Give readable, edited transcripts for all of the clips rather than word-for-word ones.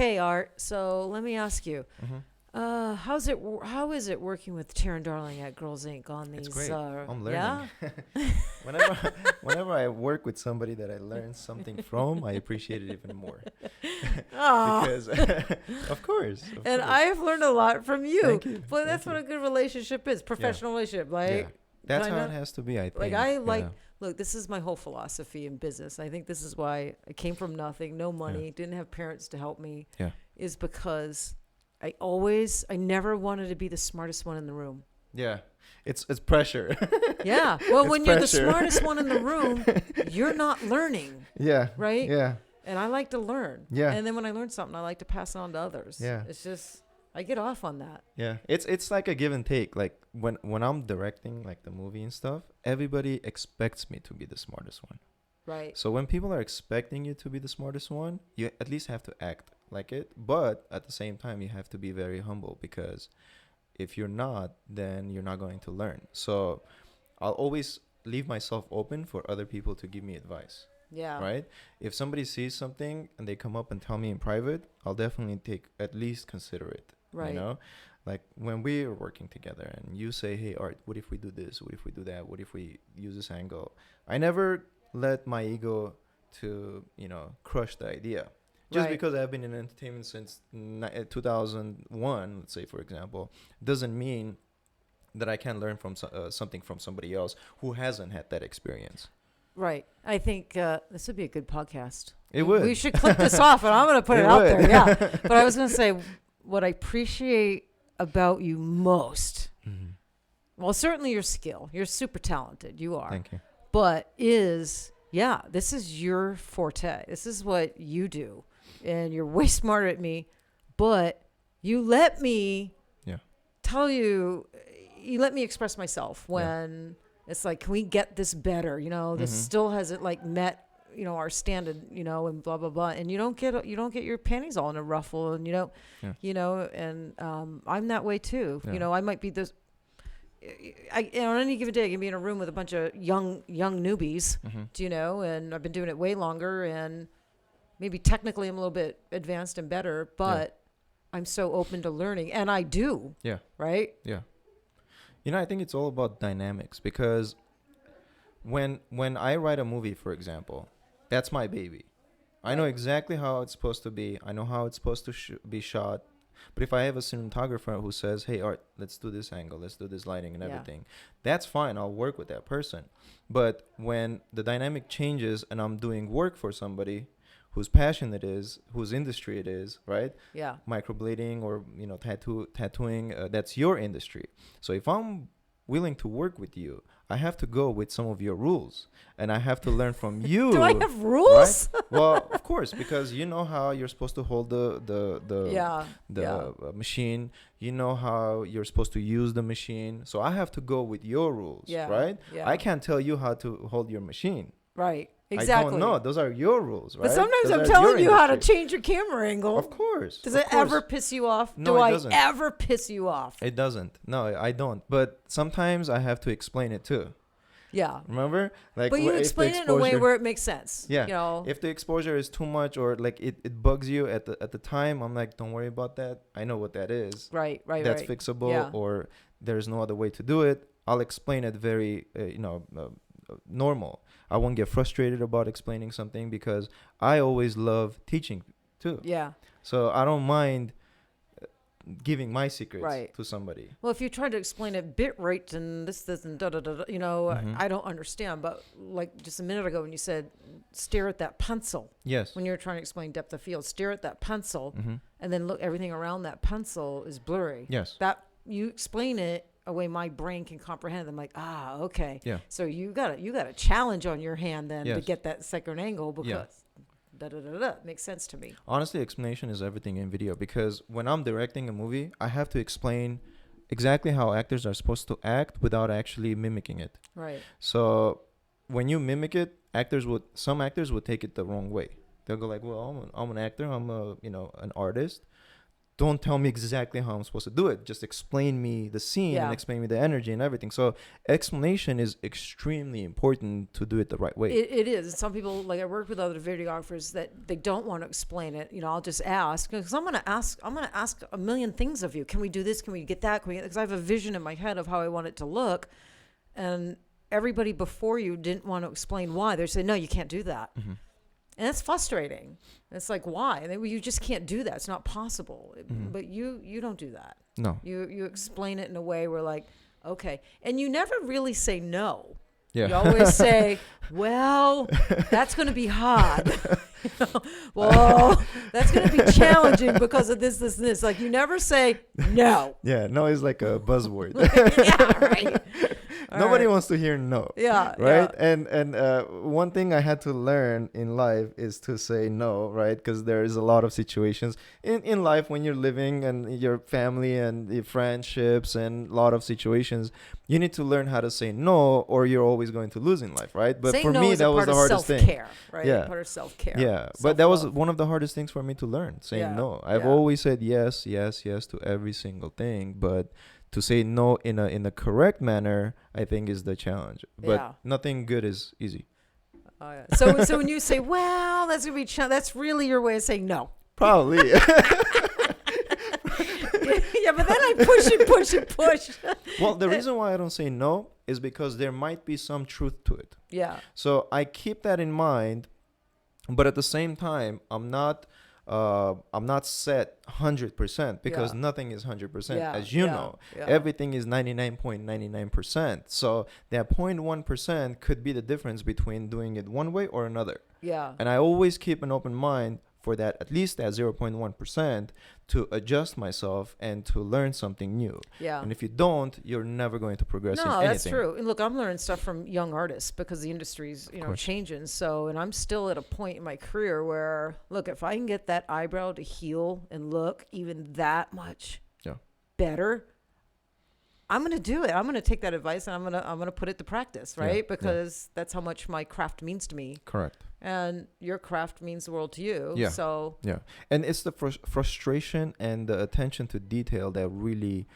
Okay, Art. So let me ask you, how is it working with Teryn Darling at Girls Inc. on these? It's great. I'm Yeah. learning. whenever whenever I work with somebody that I learn something from, I appreciate it even more. Oh, Because of course. and I have learned a lot from you. Thank you. But that's Thank what you. a good relationship is, professional relationship. Yeah. Like, That's how kinda. it has to be, I think. Like I like Yeah. look, this is my whole philosophy in business. I think this is why I came from nothing, no money, didn't have parents to help me. Yeah. Is because I never wanted to be the smartest one in the room. Yeah. It's pressure. Yeah. Well, It's when you're the pressure. smartest one in the room, you're not learning, Yeah. right? Yeah. And I like to learn. Yeah. And then when I learn something, I like to pass it on to others. Yeah. It's just I get off on that. Yeah, it's like a give and take. Like when I'm directing like the movie and stuff, everybody expects me to be the smartest one. Right. So when people are expecting you to be the smartest one, you at least have to act like it. But at the same time, you have to be very humble, because if you're not, then you're not going to learn. So I'll always leave myself open for other people to give me advice. Yeah. Right? If somebody sees something and they come up and tell me in private, I'll definitely at least consider it. Right. You know, like when we're working together and you say, hey, Art, what if we do this? What if we do that? What if we use this angle? I never let my ego to, crush the idea. Just Right. because I've been in entertainment since 2001, let's say, for example, doesn't mean that I can learn from something from somebody else who hasn't had that experience. Right. I think this would be a good podcast. It would. We should clip this off, and I'm going to put it out there. Yeah. But I was going to say, what I appreciate about you most, well, certainly your skill. You're super talented. You are. Thank you. But this is your forte. This is what you do. And you're way smarter at me. But you let me tell you let me express myself when it's like, can we get this better? This still hasn't like met our standard, and blah blah blah, and you don't get your panties all in a ruffle, and and I'm that way too. I might be this. On any given day, I can be in a room with a bunch of young newbies, and I've been doing it way longer, and maybe technically I'm a little bit advanced and better, but I'm so open to learning, and I do. Yeah. Right. Yeah. I think it's all about dynamics, because when I write a movie, for example, that's my baby. I know exactly how it's supposed to be. I know how it's supposed to be shot. But if I have a cinematographer who says, hey, Art, let's do this angle, let's do this lighting and everything, that's fine. I'll work with that person. But when the dynamic changes and I'm doing work for somebody whose passion it is, whose industry it is, right? Yeah. Microblading or, tattooing, that's your industry. So if I'm willing to work with you, I have to go with some of your rules, and I have to learn from you. Do I have rules? Right? Well, of course, because you know how you're supposed to hold the machine. You know how you're supposed to use the machine. So I have to go with your rules, right? Yeah. I can't tell you how to hold your machine. Right. Exactly. I don't know. Those are your rules, right? But sometimes Those I'm are telling you how to industry. change your camera angle. Of course. Does it ever piss you off? No, Do it I doesn't. ever piss you off? It doesn't. No, I don't. But sometimes I have to explain it too. Yeah. Remember? Like, but you explain it in a way where it makes sense. Yeah. If the exposure is too much or like it bugs you at the time, I'm like, don't worry about that. I know what that is. Right. That's fixable, or there's no other way to do it. I'll explain it very, normal. I won't get frustrated about explaining something, because I always love teaching too. Yeah. So I don't mind giving my secrets to somebody. Well, if you try to explain it bit rate and this and da da da, I don't understand. But like just a minute ago when you said stare at that pencil. Yes. When you're trying to explain depth of field, stare at that pencil, and then look, everything around that pencil is blurry. Yes. That you explain it a way my brain can comprehend. I'm like, okay. Yeah. So you got a challenge on your hand then to get that second angle, because makes sense to me. Honestly, explanation is everything in video, because when I'm directing a movie, I have to explain exactly how actors are supposed to act without actually mimicking it. Right. So when you mimic it, some actors would take it the wrong way. They'll go like, well, I'm an actor, I'm an artist. don't tell me exactly how I'm supposed to do it. Just explain me the scene and explain me the energy and everything. So explanation is extremely important to do it the right way. It is. And some people, like I work with other videographers that they don't want to explain it. You know, I'll just ask, because I'm going to ask a million things of you. Can we do this? Can we get that? Because I have a vision in my head of how I want it to look. And everybody before you didn't want to explain why. They say, no, you can't do that. Mm-hmm. And that's frustrating. It's like, why? And you just can't do that. It's not possible. Mm-hmm. But you don't do that. No. You explain it in a way where like, okay. And you never really say no. Yeah. You always say, well, that's going to be hard. Well, that's going to be challenging because of this, and this. Like you never say no. Yeah, no is like a buzzword. Yeah, right. Nobody wants to hear no. Yeah. Right. Yeah. And one thing I had to learn in life is to say no, right? Because there is a lot of situations in life when you're living and your family and your friendships and a lot of situations, you need to learn how to say no, or you're always going to lose in life, right? But saying for no me, is that a was part the of hardest thing. self-care, right? Yeah. Part of self-care. Yeah. But that was one of the hardest things for me to learn, saying no. I've always said yes to every single thing, but to say no in a correct manner, I think is the challenge. But nothing good is easy. Oh, yeah. So when you say, well, that's gonna be that's really your way of saying no. Probably. Yeah, but then I push. Well, the reason why I don't say no is because there might be some truth to it. Yeah. So I keep that in mind, but at the same time, I'm not set 100% because nothing is 100%, as you know. Yeah. Everything is 99.99%. So that 0.1% could be the difference between doing it one way or another. Yeah. And I always keep an open mind for that, at least that 0.1%, to adjust myself and to learn something new. Yeah. And if you don't, you're never going to progress in anything. No, that's true. And look, I'm learning stuff from young artists because the industry's, changing. So, and I'm still at a point in my career where, look, if I can get that eyebrow to heal and look even that much better, I'm going to do it. I'm going to take that advice and I'm going to put it to practice, right? Because that's how much my craft means to me. Correct. And your craft means the world to you. Yeah. So and it's the frustration and the attention to detail that really,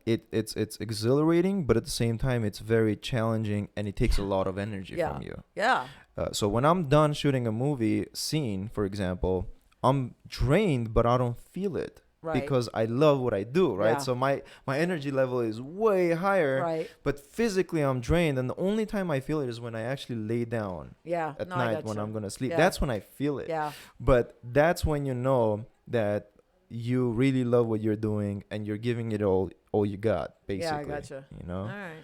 it's exhilarating, but at the same time, it's very challenging and it takes a lot of energy from you. Yeah. So when I'm done shooting a movie scene, for example, I'm drained, but I don't feel it. Right. Because I love what I do, right? Yeah. So my energy level is way higher, right? But physically I'm drained, and the only time I feel it is when I actually lay down at night when I'm gonna sleep. Yeah. That's when I feel it. Yeah. But that's when you know that you really love what you're doing and you're giving it all you got, basically. Yeah, I gotcha. You know? All right.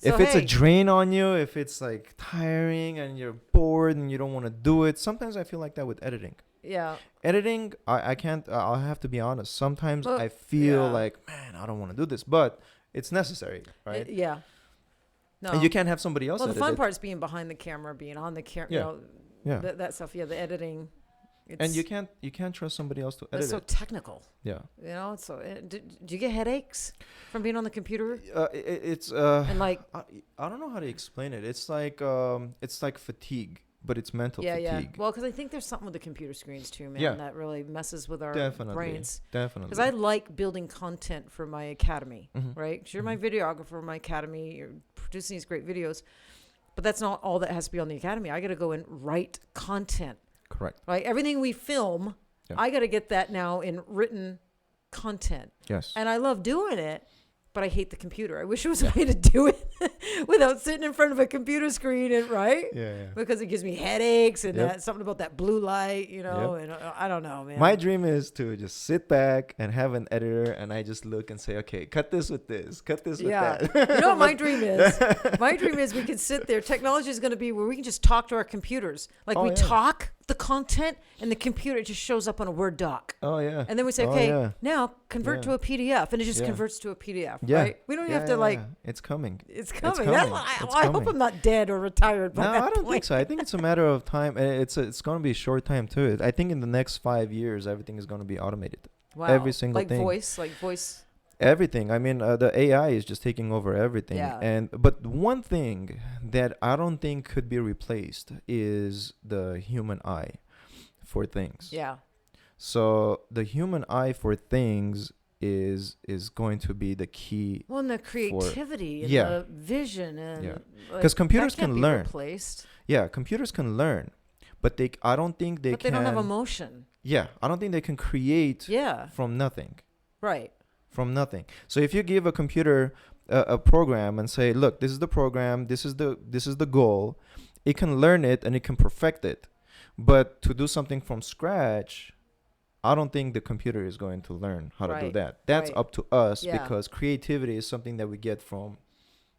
If it's a drain on you, if it's like tiring and you're bored and you don't want to do it, sometimes I feel like that with editing. Yeah. Editing, I can't, I'll have to be honest. Sometimes I feel like, man, I don't want to do this, but it's necessary, right? Yeah. No. And you can't have somebody else edit it. Well, the fun part is being behind the camera, being on the camera, that stuff. Yeah, the editing. And you can't trust somebody else to edit it. It's so technical. Yeah. So do you get headaches from being on the computer? And like, I don't know how to explain it. It's like fatigue. But it's mental fatigue. Yeah. Well, because I think there's something with the computer screens too, man, that really messes with our brains. Definitely. Because I like building content for my academy, right? Because you're my videographer, my academy. You're producing these great videos, but that's not all that has to be on the academy. I got to go and write content. Correct. Right. Everything we film, I got to get that now in written content. Yes. And I love doing it. But I hate the computer. I wish there was a way to do it without sitting in front of a computer screen, Yeah. Because it gives me headaches and something about that blue light, and I don't know, man. My dream is to just sit back and have an editor, and I just look and say, okay, cut this with this, cut this with that. You know what my dream is? My dream is we can sit there. Technology is going to be where we can just talk to our computers. Like we talk the content and the computer just shows up on a Word doc. Oh, yeah. And then we say, now convert to a PDF. And it just converts to a PDF, right? We don't even have to It's coming. It's coming. I hope I'm not dead or retired by that I don't think so. I think it's a matter of time. And it's going to be a short time to it. I think in the next 5 years, everything is going to be automated. Wow. Every single thing. Like voice. Everything. I mean, the AI is just taking over everything. Yeah. But one thing that I don't think could be replaced is the human eye for things. Yeah. So the human eye for things is going to be the key. Well, and the creativity and Yeah. the vision and Yeah. like, 'Cause computers that can't can be learn. replaced. Yeah, computers can learn, but I don't think they But can. they don't have emotion. Yeah, I don't think they can create Yeah. from nothing. Right. From nothing. So if you give a computer a program and say, look, this is the program, this is the goal, it can learn it and it can perfect it. But to do something from scratch, I don't think the computer is going to learn how to do Right. that. That's Right. up to us, Yeah. because creativity is something that we get from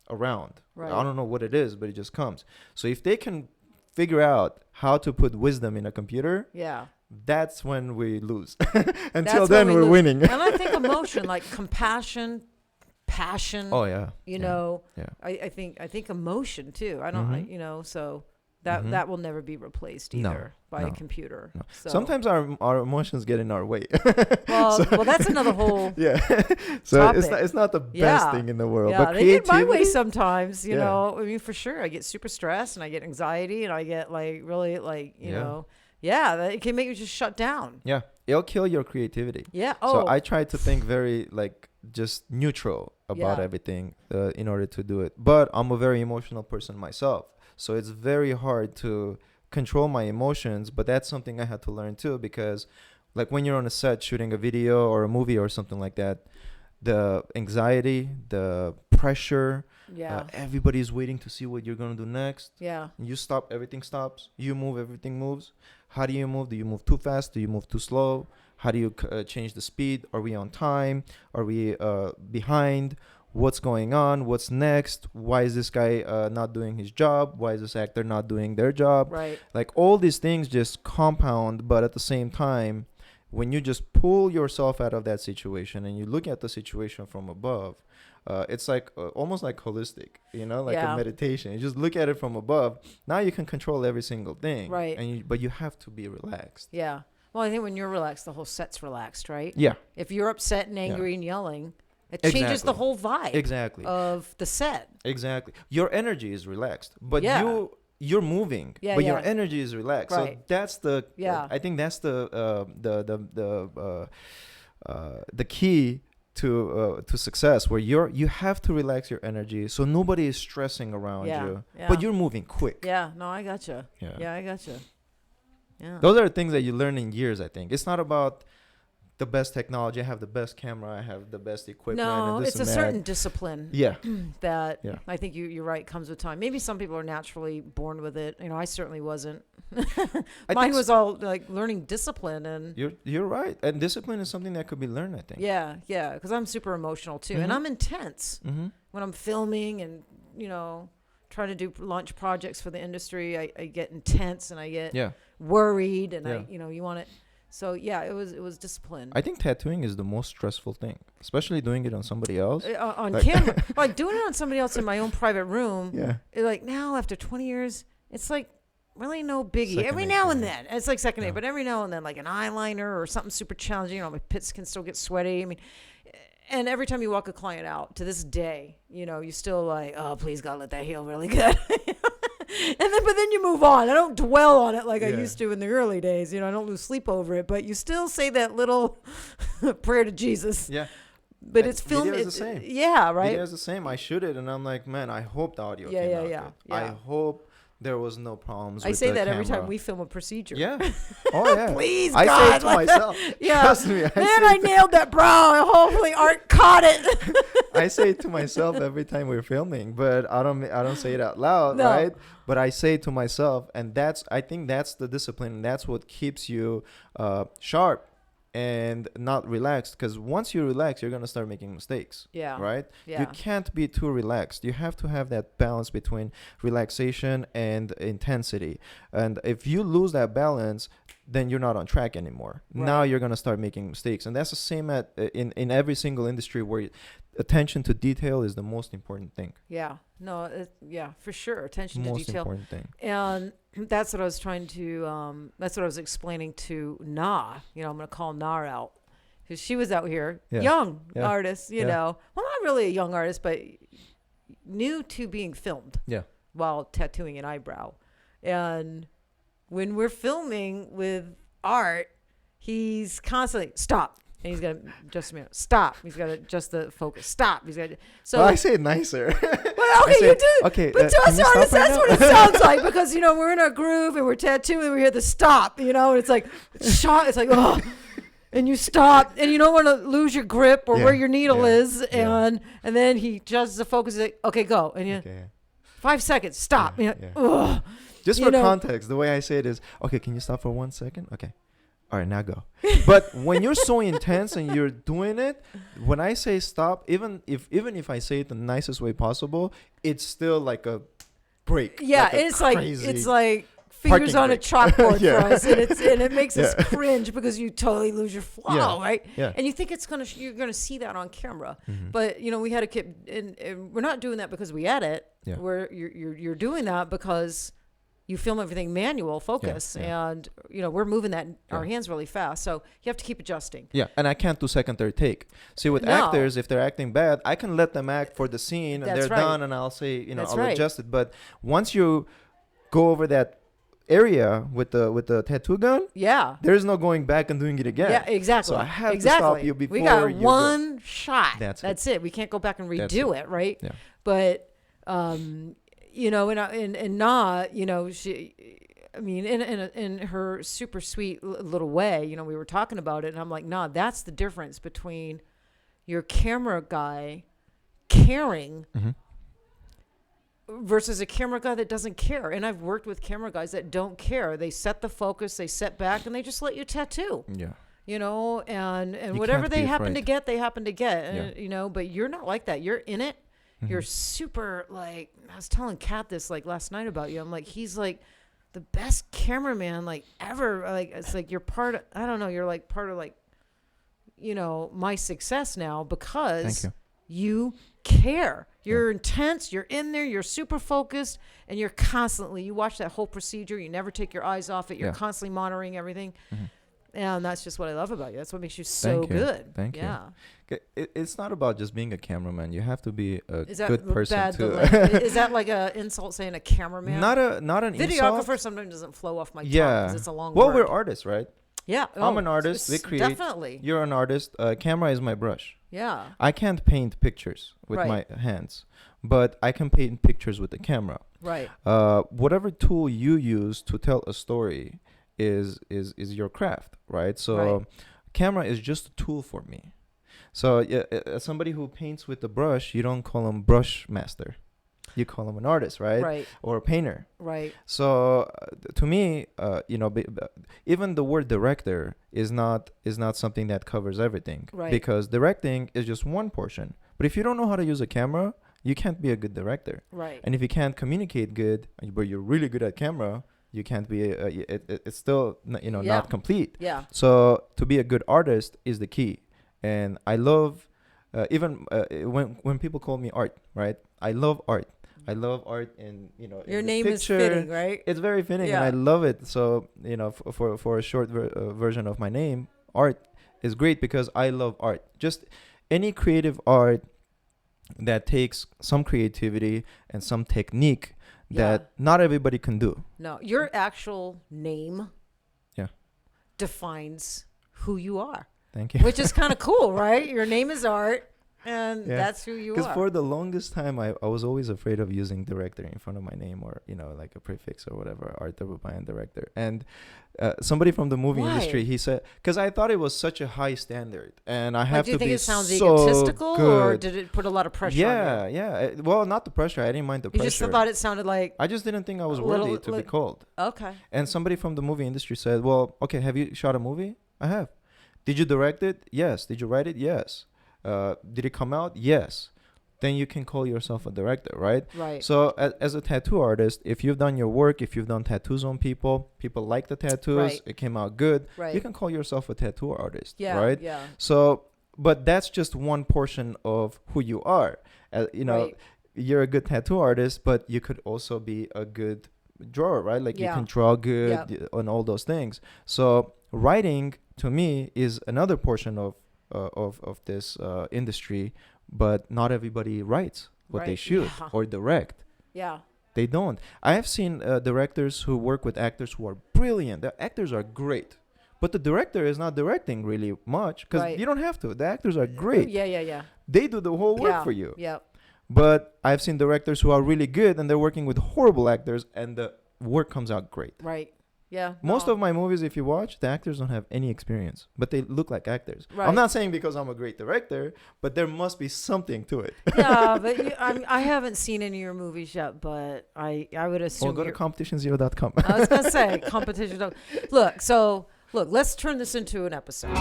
around. Right. I don't know what it is, but it just comes. So if they can figure out how to put wisdom in a computer, Yeah. that's when we lose. Until That's then, when we we're lose. winning. And I think emotion, like compassion, passion. Oh yeah. You Yeah. know, Yeah. I think emotion too. I don't, Mhm. you know, so that Mhm. that will never be replaced No, either by a no, computer. no. So, Sometimes our emotions get in our way. well, that's another whole. Yeah. So topic. it's not the best Yeah. thing in the world. Yeah, But they get my way creativity. sometimes. You Yeah. know, I mean, for sure, I get super stressed and I get anxiety and I get like really like you Yeah. know, yeah, that it can make you just shut down. Yeah, it'll kill your creativity. Yeah. So Oh. I try to think very like just neutral about Yeah. everything in order to do it. But I'm a very emotional person myself, so it's very hard to control my emotions. But that's something I had to learn too, because like when you're on a set shooting a video or a movie or something like that, the anxiety, the pressure, yeah. everybody's waiting to see what you're gonna do next. Yeah. You stop, everything stops. You move, everything moves. How do you move? Do you move too fast? Do you move too slow? How do you change the speed? Are we on time? Are we behind? What's going on? What's next? Why is this guy not doing his job? Why is this actor not doing their job? Right. Like all these things just compound, but at the same time, when you just pull yourself out of that situation and you look at the situation from above, it's like almost like holistic, you know, like Yeah. a meditation. You just look at it from above. Now you can control every single thing, Right. And but you have to be relaxed. Yeah. Well, I think when you're relaxed, the whole set's relaxed, right? Yeah, If you're upset and angry and yelling, it changes the Exactly. whole vibe exactly, of the set. exactly. Your energy is relaxed, but Yeah. you're moving, Yeah, but your yeah. energy is relaxed. Right. So that's the Yeah. I think that's the key to success, where you have to relax your energy so nobody is stressing around Yeah, you, yeah. but you're moving quick. Yeah. No, I gotcha. Yeah. Yeah, I gotcha. Yeah. Those are things that you learn in years. I think it's not about the best technology. I have the best camera. I have the best equipment. No, and this it's a and certain that. discipline Yeah. that Yeah. I think you're right, comes with time. Maybe some people are naturally born with it. You know, I certainly wasn't. I Mine think was all like learning discipline and You're right, and discipline is something that could be learned, I think. yeah, because I'm super emotional too, and Mhm. I'm intense Mm-hmm. when I'm filming and you know trying to do launch projects for the industry. I get intense and I get Yeah. worried and Yeah. you want it. So yeah, it was discipline. I think tattooing is the most stressful thing, especially doing it on somebody else. On Like- camera, like doing it on somebody else in my own private room. Yeah. Like now after 20 years, it's like really no biggie. Second Every nature, now and yeah. then, it's like second Yeah. nature, but every now and then, like an eyeliner or something super challenging. You know, my pits can still get sweaty. I mean, and every time you walk a client out to this day, you know, you still like, oh, please God, let that heal really good. But then you move on. I don't dwell on it like I Yeah. used to in the early days. You know, I don't lose sleep over it, but you still say that little prayer to Jesus. Yeah. But And it's filmed. video is the same. Yeah, right. Video is the same. I shoot it, and I'm like, man, I hope the audio Yeah, came yeah, out yeah, good. yeah. I hope there was no problems. I with say the that every camera. time we film a procedure. Yeah. Oh yeah. Please, I say God, it to like- myself. Yeah. Trust me. Man, I nailed that brow. Hopefully Art caught it. I say it to myself every time we're filming, but I don't say it out loud, No. right? But I say it to myself, and I think that's the discipline. That's what keeps you sharp and not relaxed. Because once you relax, you're gonna start making mistakes. Yeah. Right? Yeah. You can't be too relaxed. You have to have that balance between relaxation and intensity. And if you lose that balance, then you're not on track anymore. Now Right. you're gonna start making mistakes, and that's the same in every single industry where attention to detail is the most important thing. Yeah. No, yeah, for sure. Attention to Most detail. important thing. And that's what I was trying to, that's what I was explaining to Na. You know, I'm going to call Na out. Because she was out here, Yeah. young Yeah. artist, you Yeah. know. Well, not really a young artist, but new to being filmed Yeah. while tattooing an eyebrow. And when we're filming with Art, he's constantly stop. And he's got to adjust a minute. Stop. He's got to adjust the focus. Stop. He's got to. So well, I say it nicer. Well, okay, you do. Okay, but to us artists, that's what it sounds like because we're in our groove and we're tattooing and we hear the stop. And it's like shot. It's like oh, and you stop and you don't want to lose your grip or where your needle is, and then he adjusts the focus. Like, okay, go, and 5 seconds. Stop. Just for context, the way I say it is, okay, can you stop for 1 second? Okay. All right, now go. But when you're so intense and you're doing it, when I say stop, even if I say it the nicest way possible, it's still like a break. Yeah, like it's like fingers on a chalkboard for us, and it makes us cringe because you totally lose your flow, right? Yeah. And you think you're gonna see that on camera, but we had a kid, and we're not doing that because we edit. Yeah. You're doing that because you film everything manual focus and we're moving our hands really fast, so you have to keep adjusting. And I can't do second, third take. See, with actors, if they're acting bad, I can let them act for the scene and they're done, and I'll say I'll adjust it. But once you go over that area with the tattoo gun, there's no going back and doing it again. Yeah, exactly. So I have to stop you before we got you one shot. That's it. We can't go back and redo it, right? Yeah. But and Na, she, I mean, in her super sweet little way, we were talking about it, and I'm like, nah, that's the difference between your camera guy caring versus a camera guy that doesn't care. And I've worked with camera guys that don't care. They set the focus, they set back, and they just let you tattoo. Yeah. And you whatever they happen to get, they happen to get. And, but you're not like that. You're in it. You're super, like, I was telling Kat this, like, last night about you. I'm like, he's, like, the best cameraman, like, ever. Like, it's like you're part of, I don't know, you're, like, part of, like, my success now because you care. You're intense. You're in there. You're super focused. And you're constantly, you watch that whole procedure. You never take your eyes off it. You're constantly monitoring everything. And that's just what I love about you. That's what makes you so good. Thank you. It's not about just being a cameraman. You have to be a Is that good person bad too. Is that like an insult saying a cameraman? Not an videographer insult. sometimes doesn't flow off my tongue because it's a long Well, word. we're artists, right? Yeah. I'm an artist. We create. Definitely. You're an artist. Camera is my brush. Yeah. I can't paint pictures with my hands, but I can paint pictures with the camera. Right. Whatever tool you use to tell a story is your craft, right? So camera is just a tool for me. So somebody who paints with the brush, you don't call him brush master. You call him an artist, right? Or a painter. Right. So to me, even the word director is not something that covers everything. Right. Because directing is just one portion. But if you don't know how to use a camera, you can't be a good director. Right. And if you can't communicate good, but you're really good at camera, you can't be it's still not complete. Yeah. So to be a good artist is the key. And I love when people call me art, right? I love art. I love art in your in name picture. is fitting, right? It's very fitting and I love it. So for a short version of my name, art is great because I love art. Just any creative art that takes some creativity and some technique that not everybody can do. No, your actual name defines who you are. Thank you. Which is kind of cool, right? Your name is Art, and that's who you are. Because for the longest time, I was always afraid of using director in front of my name or, like a prefix or whatever, Artur Babayan director. And somebody from the movie industry, he said, because I thought it was such a high standard. And I have to be so do you think it sounds egotistical or did it put a lot of pressure on you? Yeah. Well, not the pressure. I didn't mind the pressure. You just thought it sounded like... I just didn't think I was worthy to be called. Okay. And somebody from the movie industry said, well, okay, have you shot a movie? I have. Did you direct it? Yes. Did you write it? Yes. Did it come out? Yes. Then you can call yourself a director, right? Right. So as a tattoo artist, if you've done your work, if you've done tattoos on people like the tattoos, it came out good, you can call yourself a tattoo artist, right? Yeah. So, but that's just one portion of who you are. You're a good tattoo artist, but you could also be a good drawer, right? Like you can draw good on all those things. So writing to me is another portion of this industry, but not everybody writes what they shoot or direct. Yeah. They don't. I have seen directors who work with actors who are brilliant. The actors are great, But the director is not directing really much because you don't have to. The actors are great. Yeah. They do the whole work for you. Yeah. But I've seen directors who are really good and they're working with horrible actors and the work comes out great. Right. Yeah. Most of my movies, if you watch, the actors don't have any experience, but they look like actors. Right. I'm not saying because I'm a great director, but there must be something to it. Yeah, but I haven't seen any of your movies yet, but I would assume. Or go to competitionsero.com. I was gonna say competition. Look, let's turn this into an episode.